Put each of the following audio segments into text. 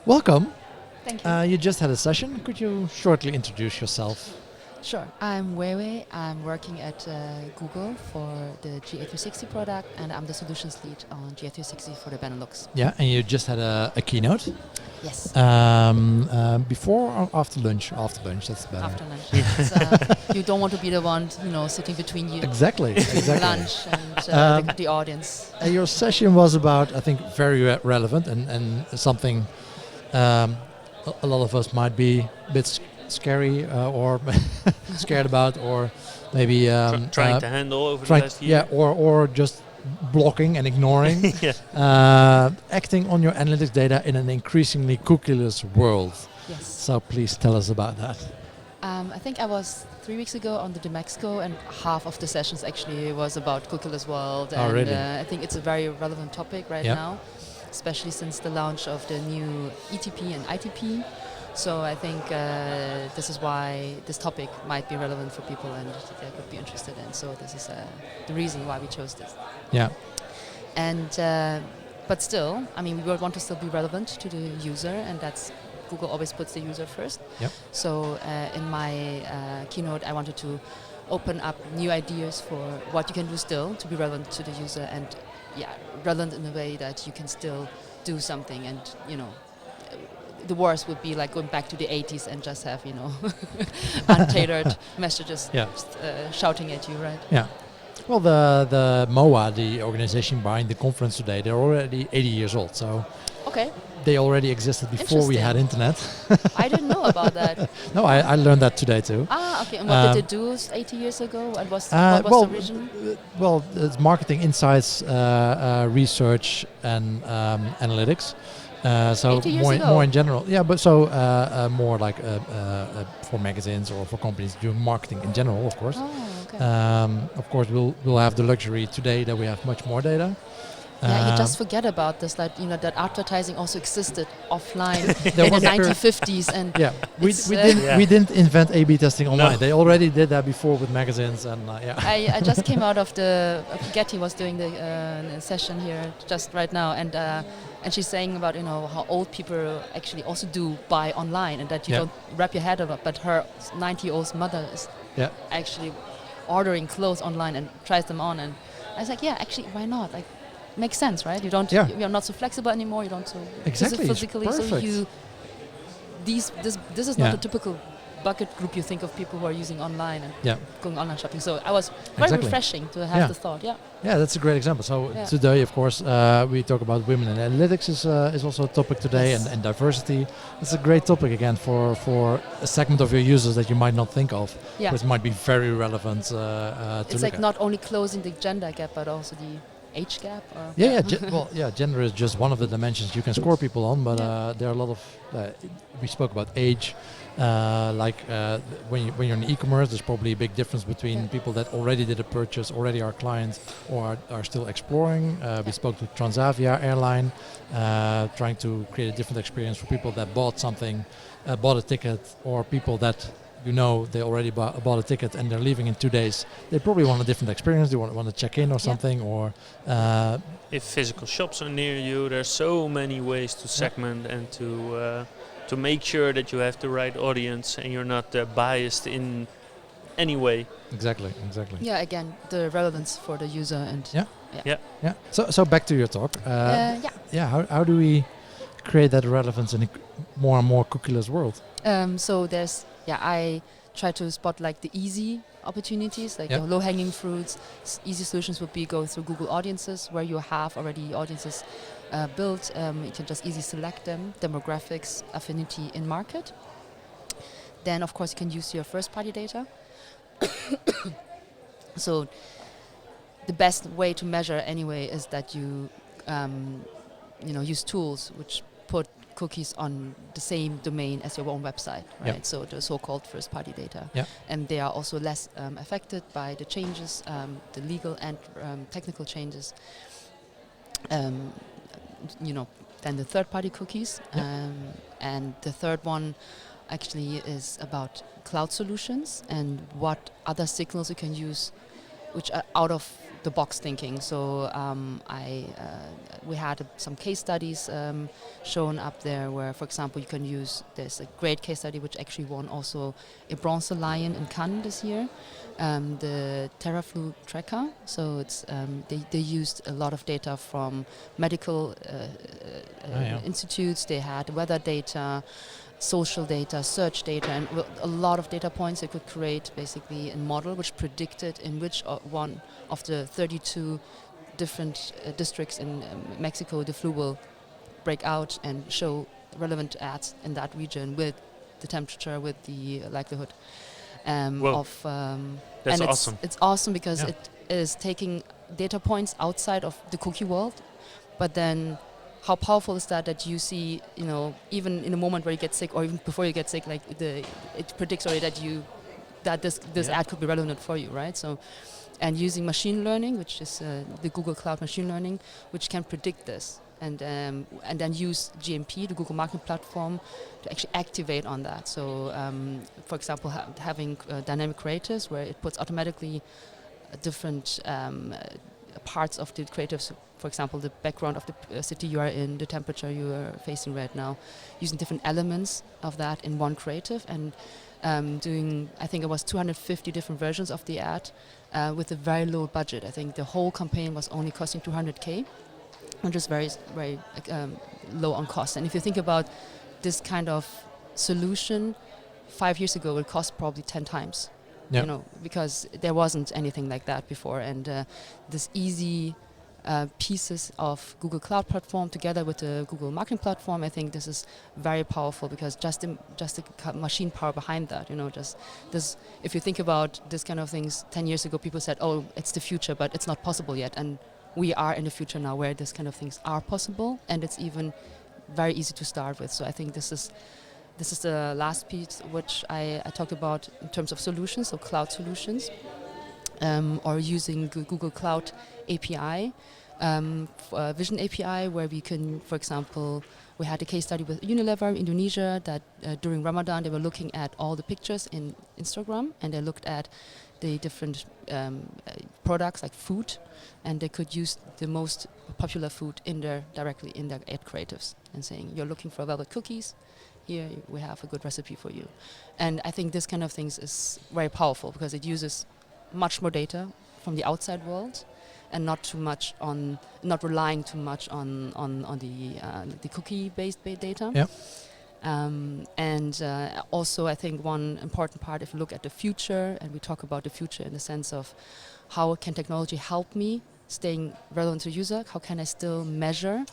Welcome. Thank you. You just had a session. Could you shortly introduce yourself? Sure. I'm Weiwei. I'm working at Google for the GA360 product, and I'm the solutions lead on GA360 for the Benelux. Yeah, and you just had a keynote. Yes. Before or after lunch? After lunch, that's better. After lunch. You don't want to be the one, sitting between you. Exactly. Lunch and the audience. Your session was about, I think, very relevant and something a lot of us might be a bit scary or scared about, or maybe trying to handle over the last year. Yeah, or just blocking and ignoring. Acting on your analytics data in an increasingly cookieless world. Yes. So please tell us about that. I think I was 3 weeks ago on the Demexco, and half of the sessions actually was about cookieless world. Oh, and really? I think it's a very relevant topic right now, especially since the launch of the new ETP and ITP. So I think this is why this topic might be relevant for people and they could be interested in. So this is the reason why we chose this. Yeah. And but still, we want to still be relevant to the user, and that's Google always puts the user first. Yep. So in my keynote, I wanted to open up new ideas for what you can do still to be relevant to the user, and relevant in a way that you can still do something. And the worst would be like going back to the 80s and just have untailored messages shouting at you, right? Yeah. Well, the MOA, the organization behind the conference today, they're already 80 years old. So okay. They already existed before we had internet. I didn't know about that. No, I learned that today too. Okay. And what did it do 80 years ago? What was the vision? Well, it's marketing insights, research, and analytics. So more in general. Yeah, but so more like for magazines or for companies doing marketing in general, of course. Oh, okay. Of course, we'll have the luxury today that we have much more data. You just forget about this, that that advertising also existed offline in the 1950s, and we didn't invent A/B testing online. No. They already did that before with magazines, and I just came out of Getty was doing the session here just right now, and she's saying about how old people actually also do buy online, and that you don't wrap your head around. But her 90-year-old mother is actually ordering clothes online and tries them on, and I was like, actually, why not? Like, makes sense, right? You don't. You're not so flexible anymore. You don't so physically. So this is not a typical bucket group you think of people who are using online and going online shopping. So I was very refreshing to have the thought. Yeah, that's a great example. So today, of course, we talk about women in analytics is also a topic today, and diversity. It's a great topic again for a segment of your users that you might not think of, which might be very relevant. It's like not only closing the gender gap, but also the age gap? Gender is just one of the dimensions you can score people on, but there are a lot of, we spoke about age, when you're in e-commerce, there's probably a big difference between people that already did a purchase, already are clients, or are still exploring. We spoke to Transavia airline, trying to create a different experience for people that bought something, bought a ticket, or people that they already bought a ticket and they're leaving in 2 days. They probably want a different experience. They want to check in or something, or if physical shops are near you, there's so many ways to segment and to make sure that you have the right audience and you're not biased in any way. Exactly. Yeah, again, the relevance for the user and So back to your talk. How do we create that relevance in a more and more cookieless world? So there's I try to spot like the easy opportunities, like the low-hanging fruits. Easy solutions would be go through Google Audiences, where you have already audiences built. You can just easily select them, demographics, affinity in market. Then, of course, you can use your first-party data. So the best way to measure anyway is that you use tools which put cookies on the same domain as your own website, right? So the so-called first-party data, and they are also less affected by the changes, the legal and technical changes, than the third-party cookies. And the third one actually is about cloud solutions and what other signals you can use, which are out of the box thinking. So we had some case studies shown up there where, for example, you can use, there's a great case study which actually won also a Bronze Lion in Cannes this year, the TerraFlu tracker. So it's they used a lot of data from medical institutes. They had weather data, social data, search data, and a lot of data points. They could create basically a model which predicted in which one of the 32 different districts in Mexico the flu will break out, and show relevant ads in that region with the temperature, with the likelihood of. That's and awesome. It's awesome because it is taking data points outside of the cookie world, but then how powerful is that you see, even in a moment where you get sick, or even before you get sick, like it predicts already that this ad could be relevant for you, right? So, and using machine learning, which is the Google Cloud machine learning, which can predict this, and then use GMP, the Google Marketing Platform, to actually activate on that. So, for example, having dynamic creatives where it puts automatically different parts of the creatives. For example, the background of the city you are in, the temperature you are facing right now, using different elements of that in one creative, and doing, I think it was 250 different versions of the ad with a very low budget. I think the whole campaign was only costing 200K, which is very, very low on cost. And if you think about this kind of solution, 5 years ago it would cost probably 10 times, because there wasn't anything like that before. And this easy pieces of Google Cloud Platform together with the Google Marketing Platform, I think this is very powerful, because just the machine power behind that, just this. If you think about this kind of things, 10 years ago people said, "Oh, it's the future," but it's not possible yet. And we are in the future now, where this kind of things are possible, and it's even very easy to start with. So I think this is the last piece which I talked about in terms of solutions, so cloud solutions. Or using Google Cloud API, Vision API, where we can, for example, we had a case study with Unilever in Indonesia that during Ramadan they were looking at all the pictures in Instagram, and they looked at the different products like food, and they could use the most popular food directly in their ad creatives, and saying, "You're looking for velvet cookies, here we have a good recipe for you." And I think this kind of things is very powerful, because it uses much more data from the outside world, and not relying too much on the cookie-based data. Yeah. And also, I think one important part, if you look at the future, and we talk about the future in the sense of how can technology help me staying relevant to the user, how can I still measure,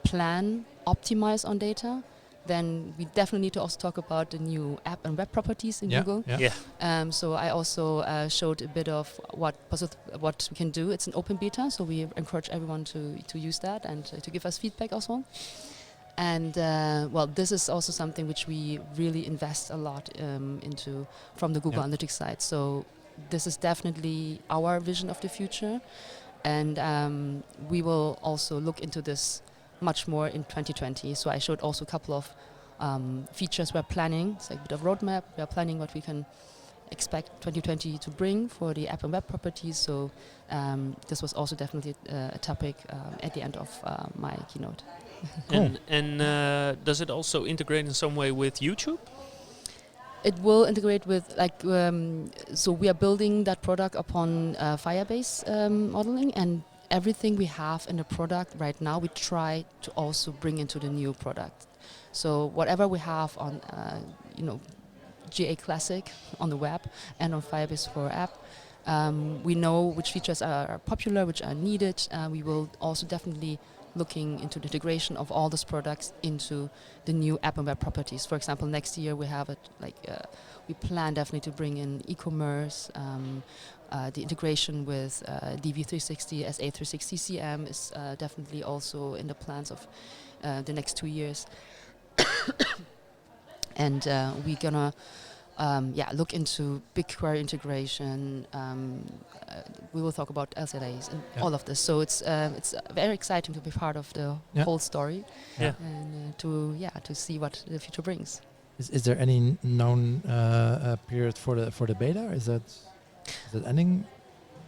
plan, optimize on data, then we definitely need to also talk about the new app and web properties in Google. Yeah. So I also showed a bit of what we can do. It's an open beta, so we encourage everyone to use that and to give us feedback also. And this is also something which we really invest a lot into from the Google Analytics side. So this is definitely our vision of the future, and we will also look into this much more in 2020. So I showed also a couple of features we're planning. It's like a bit of roadmap. We are planning what we can expect 2020 to bring for the app and web properties. So this was also definitely a topic at the end of my keynote. Cool. And does it also integrate in some way with YouTube? It will integrate with, so we are building that product upon Firebase modeling, and everything we have in the product right now, we try to also bring into the new product. So whatever we have on, GA Classic on the web and on Firebase for app, we know which features are popular, which are needed. We will also definitely looking into the integration of all those products into the new app and web properties. For example, next year we have we plan definitely to bring in e-commerce. The integration with DV360, SA360 CM is definitely also in the plans of the next 2 years. And we're gonna look into BigQuery integration. We will talk about LCLAs and all of this. So it's very exciting to be part of the whole story, and to see what the future brings. Is there any known period for the beta? Is that ending?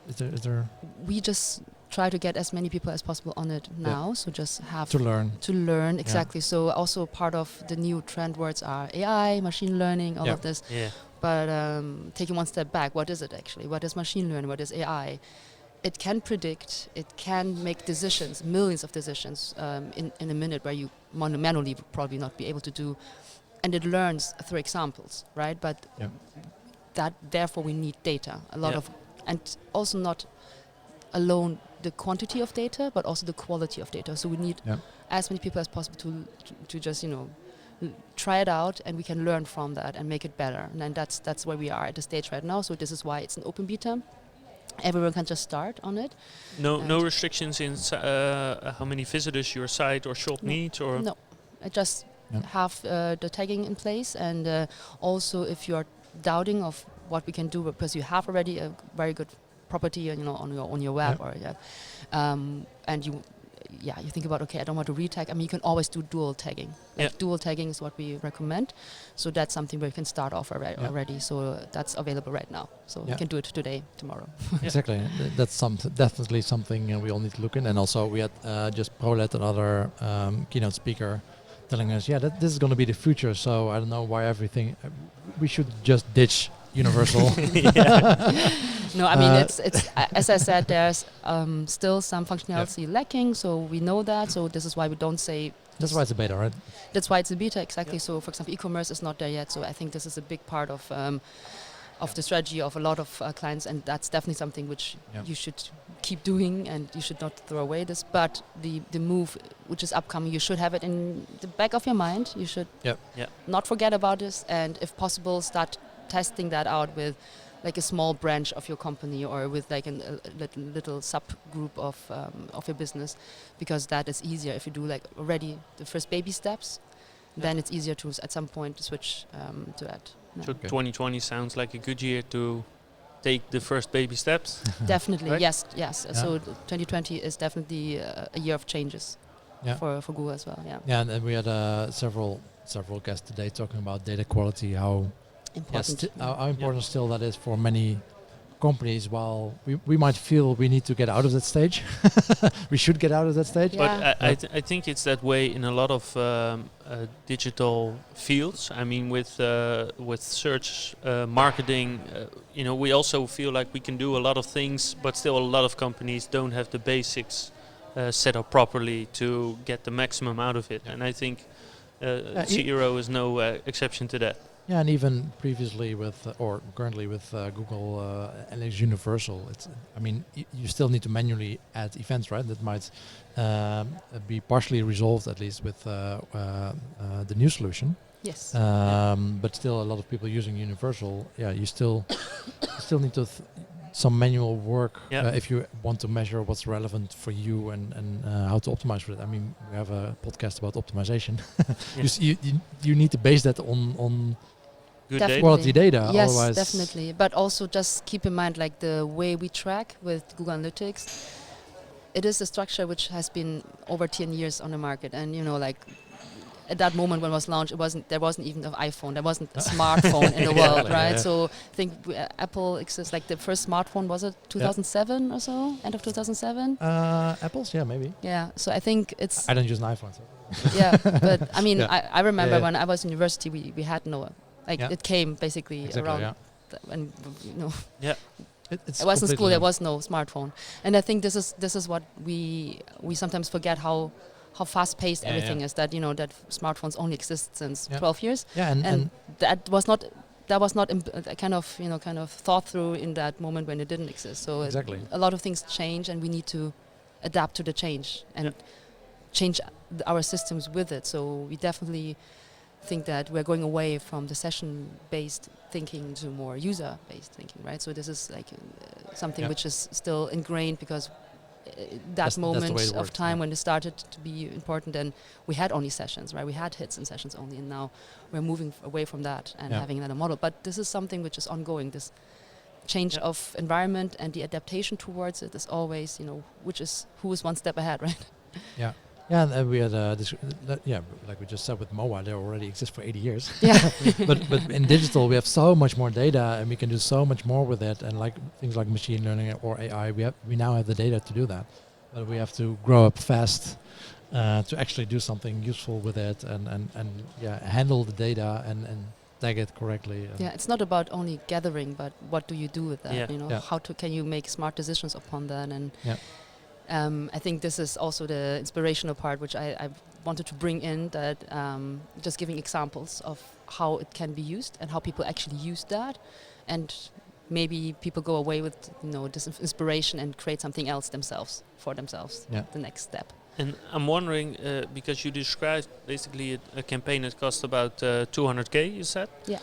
Is there We just try to get as many people as possible on it now. So just have to learn? To learn, exactly. So also part of the new trend words are AI, machine learning, all of this. Yeah. But taking one step back, what is it actually? What is machine learning? What is AI? It can predict, it can make decisions, millions of decisions in a minute where you manually would probably not be able to do. And it learns through examples, right? But that therefore we need data, a lot of, and also not alone the quantity of data, but also the quality of data. So we need as many people as possible to just, try it out, and we can learn from that and make it better. And then that's where we are at the stage right now. So this is why it's an open beta. Everyone can just start on it. No restrictions in how many visitors your site or shop needs, or no, I just have the tagging in place, and also if you are doubting of what we can do, because you have already a very good property, on your web, or and you think about, okay, I don't want to retag. I mean, you can always do dual tagging. Dual tagging is what we recommend. So that's something where you can start off already. So that's available right now. So you can do it today, tomorrow. Exactly. That's definitely something we all need to look in. And also we had just Prolet, another keynote speaker, telling us, that this is going to be the future. So I don't know why we should just ditch universal. No, I mean, it's as I said, there's still some functionality lacking, so we know that. So this is why we don't say. That's why it's a beta, right? That's why it's a beta, exactly. Yeah. So, for example, e-commerce is not there yet. So I think this is a big part of the strategy of a lot of clients, and that's definitely something which you should keep doing, and you should not throw away this. But the move which is upcoming, you should have it in the back of your mind. You should not forget about this, and if possible, start testing that out with like a small branch of your company, or with like a little subgroup of your business, because that is easier. If you do like already the first baby steps, then it's easier to at some point to switch to that. So 2020 sounds like a good year to take the first baby steps. Definitely, right? yes. So 2020 is definitely a year of changes for Google as well. Yeah, and we had several guests today talking about data quality, how important still that is for many companies. While we might feel we need to get out of that stage, we should get out of that stage. But I think it's that way in a lot of digital fields. I mean, with search marketing, we also feel like we can do a lot of things, but still a lot of companies don't have the basics set up properly to get the maximum out of it. And I think Zero is no exception to that. Yeah, and even previously or currently with Google Analytics Universal, you still need to manually add events, right? That might be partially resolved, at least with the new solution. Yes. But still, a lot of people using Universal. Yeah, you still need to some manual work if you want to measure what's relevant for you and how to optimize for it. I mean, we have a podcast about optimization. You need to base that on good quality data. Yes, otherwise definitely. But also just keep in mind, like the way we track with Google Analytics, it is a structure which has been over 10 years on the market. And at that moment when it was launched, there wasn't even an iPhone, there wasn't a smartphone in the world, right? Yeah. So I think Apple exists, like the first smartphone, was it 2007 or so? End of 2007? Apple's, maybe. Yeah, so I think it's... I don't use an iPhone. So. Yeah, but I mean, I remember when I was in university, we had no... it came basically around when it was in school. There was no smartphone, and I think this is what we sometimes forget, how fast-paced everything is. That that smartphones only exist since 12 years. Yeah, and that was not kind of thought through in that moment when it didn't exist. So a lot of things change, and we need to adapt to the change and change our systems with it. So we definitely think that we're going away from the session-based thinking to more user-based thinking, right? So this is like something which is still ingrained, because that's moment of time when it started to be important, and we had only sessions, right? We had hits and sessions only, and now we're moving away from that and having another model. But this is something which is ongoing. This change of environment and the adaptation towards it is always, who is one step ahead, right? Yeah. Yeah, and we had like we just said with MOA, they already exist for 80 years. Yeah. but in digital, we have so much more data, and we can do so much more with it. And like things like machine learning or AI, we now have the data to do that. But we have to grow up fast to actually do something useful with it, and handle the data and tag it correctly. Yeah, it's not about only gathering, but what do you do with that? Yeah. You know, Yeah. can you make smart decisions upon that? And Yeah. I think this is also the inspirational part, which I wanted to bring in, that just giving examples of how it can be used and how people actually use that, and maybe people go away with this inspiration and create something else for themselves. Yeah. The next step. And I'm wondering, because you described basically a campaign that cost about 200K, you said? Yeah.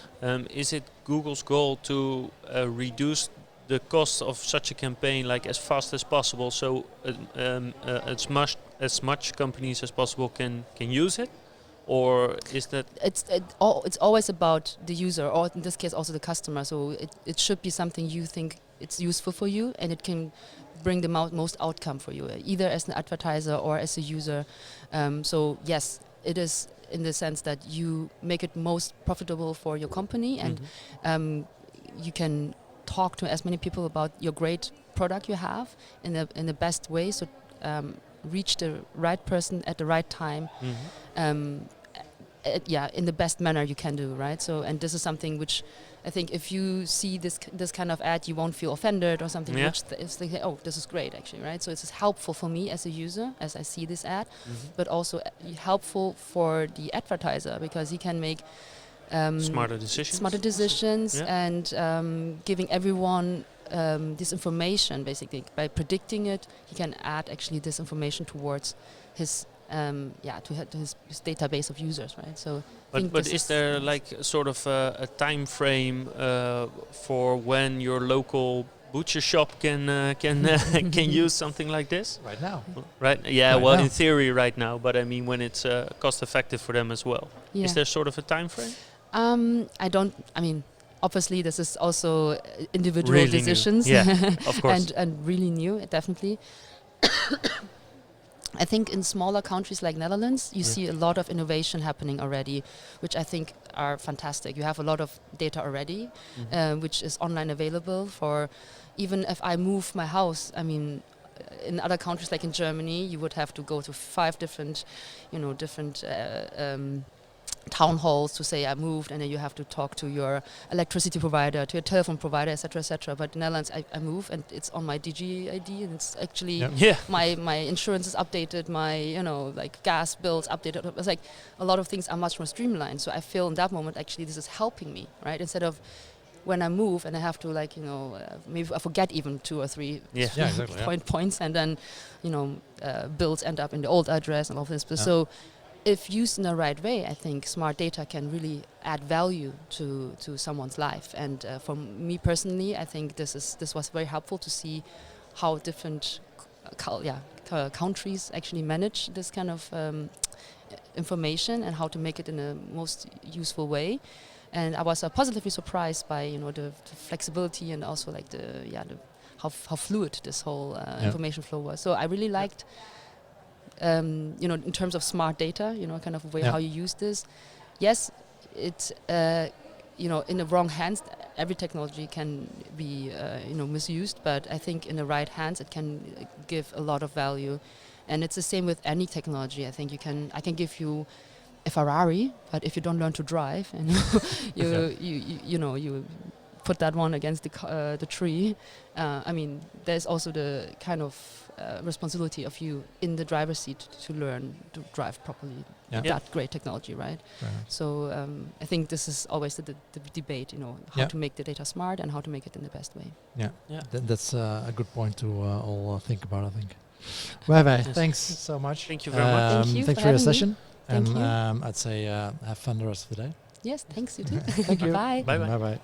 Is it Google's goal to reduce the cost of such a campaign like as fast as possible, so as much companies as possible can use it? Or is that... It's always about the user, or in this case also the customer. So it should be something you think it's useful for you, and it can bring the most outcome for you, either as an advertiser or as a user. So yes, it is in the sense that you make it most profitable for your company, and you can talk to as many people about your great product you have in the best way. So reach the right person at the right time. In the best manner you can do, right? So, and this is something which I think if you see this kind of ad, you won't feel offended or something. Yeah. Which is like, oh, this is great, actually, right? So it's helpful for me as a user as I see this ad, but also helpful for the advertiser, because he can make smarter decisions. Yeah. And giving everyone this information, basically by predicting it, he can add actually this information towards his his database of users, right? So, but is there like sort of a time frame for when your local butcher shop can use something like this? Right now. Right. Yeah. Right Well, now. in theory, right now. But I mean, when it's cost effective for them as well. Yeah. Is there sort of a time frame? Obviously, this is also individual Really decisions. New. Yeah, of course. and really new, definitely. I think in smaller countries like Netherlands, you see a lot of innovation happening already, which I think are fantastic. You have a lot of data already, which is online available for, even if I move my house, I mean, in other countries like in Germany, you would have to go to 5 different town halls to say I moved, and then you have to talk to your electricity provider, to your telephone provider, etc., etc. But in the Netherlands, I move, and it's on my DG ID, and it's actually my insurance is updated, my gas bills updated. It's like a lot of things are much more streamlined. So I feel in that moment actually this is helping me, right? Instead of when I move and I have to maybe I forget even 2 or 3 points, and then bills end up in the old address and all of this. But so if used in the right way, I think smart data can really add value to someone's life. And for me personally, I think this was very helpful to see how different countries actually manage this kind of information and how to make it in the most useful way. And I was positively surprised by the flexibility and also like how fluid this whole information flow was. So I really liked. In terms of smart data, kind of way how you use this. Yes, it's in the wrong hands, every technology can be misused, but I think in the right hands it can give a lot of value. And it's the same with any technology. I think I can give you a Ferrari, but if you don't learn to drive and you put that one against the tree, there's also the kind of responsibility of you in the driver's seat to learn to drive properly. That great technology, right? So I think this is always the debate, how to make the data smart and how to make it in the best way. That's a good point to all think about, I think. Weiwei, thanks so much. Thank you very much. Thank you thanks for for your having me. session. Thank And you. I'd say have fun the rest of the day. Yes, thanks, you too. Thank you. Bye. Bye-bye. Bye-bye.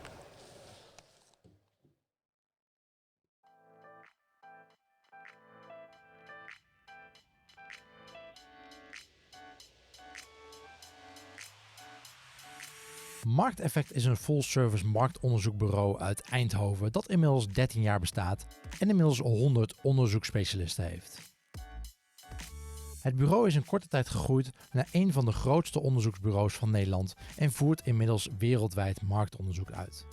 Markteffect is een full-service marktonderzoekbureau uit Eindhoven dat inmiddels 13 jaar bestaat en inmiddels 100 onderzoeksspecialisten heeft. Het bureau is in korte tijd gegroeid naar een van de grootste onderzoeksbureaus van Nederland en voert inmiddels wereldwijd marktonderzoek uit.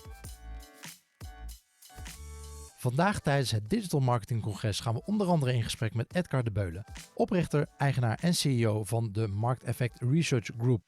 Vandaag tijdens het Digital Marketing Congres gaan we onder andere in gesprek met Edgar de Beulen, oprichter, eigenaar en CEO van de Markteffect Research Group.